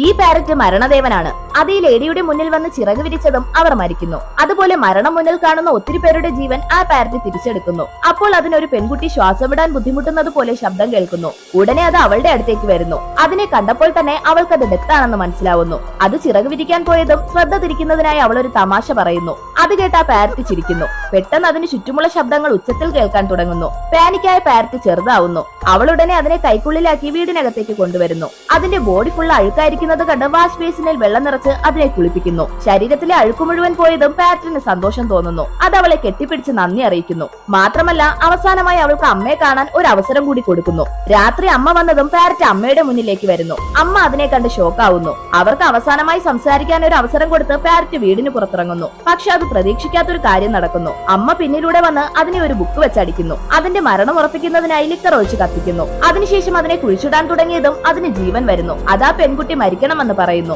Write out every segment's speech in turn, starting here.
ഈ പാരറ്റ് മരണദേവനാണ്. അത് ഈ ലേഡിയുടെ മുന്നിൽ വന്ന് ചിറക് വിരിച്ചതും അവർ മരിക്കുന്നു. അതുപോലെ മരണം മുന്നിൽ കാണുന്ന ഒത്തിരി പേരുടെ ജീവൻ ആ പാരറ്റ് തിരിച്ചെടുക്കുന്നു. അപ്പോൾ അതിനൊരു പെൺകുട്ടി ശ്വാസം വിടാൻ ബുദ്ധിമുട്ടുന്നത് പോലെ ശബ്ദം കേൾക്കുന്നു. ഉടനെ അത് അവളുടെ അടുത്തേക്ക് വരുന്നു. അതിനെ കണ്ടപ്പോൾ തന്നെ അവൾക്കത് ഡെത്താണെന്ന് മനസ്സിലാവുന്നു. അത് ചിറക് വിരിക്കാൻ പോയതും ശ്രദ്ധ തിരിക്കുന്നതിനായി അവൾ ഒരു തമാശ പറയുന്നു. അത് കേട്ട് ആ പാരറ്റ് ചിരിക്കുന്നു. പെട്ടെന്ന് അതിന് ചുറ്റുമുള്ള ശബ്ദങ്ങൾ ഉച്ചത്തിൽ കേൾക്കാൻ തുടങ്ങുന്നു. പാനിക്കായ പാരറ്റ് ചെറുതാവുന്നു. അവൾ ഉടനെ അതിനെ കൈക്കുള്ളിലാക്കി വീടിനകത്തേക്ക് കൊണ്ടുവരുന്നു. അതിന്റെ ബോഡി ഫുൾ അഴുക്കായിരിക്കുന്നത് കണ്ട് വാഷ് ബേസിനിൽ വെള്ളം നിറച്ച് അതിനെ കുളിപ്പിക്കുന്നു. ശരീരത്തിലെ അഴുക്ക് മുഴുവൻ പോയതും പാരറ്റിന് സന്തോഷം തോന്നുന്നു. അത് അവളെ കെട്ടിപ്പിടിച്ച് നന്ദി അറിയിക്കുന്നു. മാത്രമല്ല അവസാനമായി അവൾക്ക് അമ്മയെ കാണാൻ ഒരു അവസരം കൂടി കൊടുക്കുന്നു. രാത്രി അമ്മ വന്നതും പാരറ്റ് അമ്മയുടെ മുന്നിലേക്ക് വരുന്നു. അമ്മ അതിനെ കണ്ട് ഷോക്കാവുന്നു. അവർക്ക് അവസാനമായി സംസാരിക്കാൻ ഒരു അവസരം കൊടുത്ത് പാരറ്റ് വീടിന് പുറത്തിറങ്ങുന്നു. പക്ഷെ അത് പ്രതീക്ഷിക്കാത്തൊരു കാര്യം നടക്കുന്നു. അമ്മ പിന്നിലൂടെ വന്ന് അതിനെ ഒരു ബുക്ക് വെച്ചടിക്കുന്നു. അതിന്റെ മരണം ഉറപ്പിക്കുന്നതിനായി ലിക്കർ ഒഴിച്ച് കത്തിക്കുന്നു. അതിനുശേഷം അതിനെ കുഴിച്ചിടാൻ തുടങ്ങിയതും അതിന് ജീവൻ വരുന്നു. അതാ പെൺകുട്ടി മരിക്കണമെന്ന് പറയുന്നു.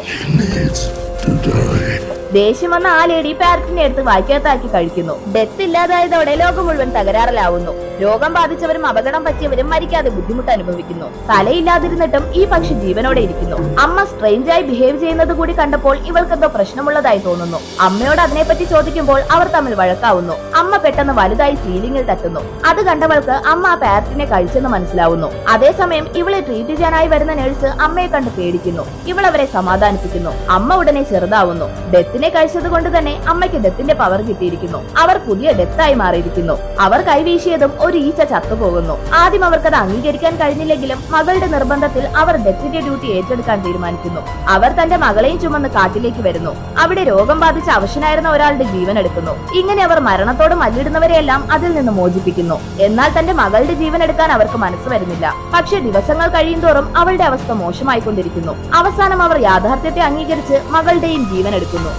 ദേഷ്യം വന്ന ആ ലേഡി പാരറ്റിനെ എടുത്ത് വായിക്കകത്താക്കി കഴിക്കുന്നു. ഡെത്ത് ഇല്ലാതായതോടെ ലോകം മുഴുവൻ തകരാറിലാവുന്നു. രോഗം ബാധിച്ചവരും അപകടം പറ്റിയവരും മരിക്കാതെ ബുദ്ധിമുട്ട് അനുഭവിക്കുന്നു. തലയില്ലാതിരുന്നിട്ടും ഈ പക്ഷി ജീവനോടെ ഇരിക്കുന്നു. അമ്മ സ്ട്രേഞ്ചായി ബിഹേവ് ചെയ്യുന്നത് കൂടി കണ്ടപ്പോൾ ഇവൾക്കെന്തോ പ്രശ്നമുള്ളതായി തോന്നുന്നു. അമ്മയോട് അതിനെപ്പറ്റി ചോദിക്കുമ്പോൾ അവർ തമ്മിൽ വഴക്കാവുന്നു. അമ്മ പെട്ടെന്ന് വലുതായി സീലിംഗിൽ തട്ടുന്നു. അത് കണ്ടവൾക്ക് അമ്മ ആ പാരറ്റിനെ കഴിച്ചെന്ന് മനസ്സിലാവുന്നു. അതേസമയം ഇവളെ ട്രീറ്റ് ചെയ്യാനായി വരുന്ന നഴ്സ് അമ്മയെ കണ്ട് പേടിക്കുന്നു. ഇവൾ അവരെ സമാധാനിപ്പിക്കുന്നു. അമ്മ ഉടനെ ചെറുതാവുന്നു. ഡെത്തിനെ കഴിച്ചത് കൊണ്ട് തന്നെ അമ്മയ്ക്ക് ഡെത്തിന്റെ പവർ കിട്ടിയിരിക്കുന്നു. അവർ പുതിയ ഡെത്തായി മാറിയിരിക്കുന്നു. അവർ കൈവീശിയതും ഒരു ഈച്ച ചത്തുപോകുന്നു. ആദ്യം അവർക്കത് അംഗീകരിക്കാൻ കഴിഞ്ഞില്ലെങ്കിലും മകളുടെ നിർബന്ധത്തിൽ അവർ ഡെത്തിന്റെ ഡ്യൂട്ടി ഏറ്റെടുക്കാൻ തീരുമാനിക്കുന്നു. അവർ തന്റെ മകളെയും ചുമന്ന് കാട്ടിലേക്ക് വരുന്നു. അവിടെ രോഗം ബാധിച്ച അവശനായിരുന്ന ഒരാളുടെ ജീവൻ എടുക്കുന്നു. ഇങ്ങനെ അവർ മരണത്തോട് മല്ലിടുന്നവരെയെല്ലാം അതിൽ നിന്ന് മോചിപ്പിക്കുന്നു. എന്നാൽ തന്റെ മകളുടെ ജീവൻ എടുക്കാൻ അവർക്ക് മനസ്സ് വരുന്നില്ല. പക്ഷെ ദിവസങ്ങൾ കഴിയുന്തോറും അവളുടെ അവസ്ഥ മോശമായിക്കൊണ്ടിരിക്കുന്നു. അവസാനം അവർ യാഥാർത്ഥ്യത്തെ അംഗീകരിച്ച് മകളുടെയും ജീവൻ എടുക്കുന്നു.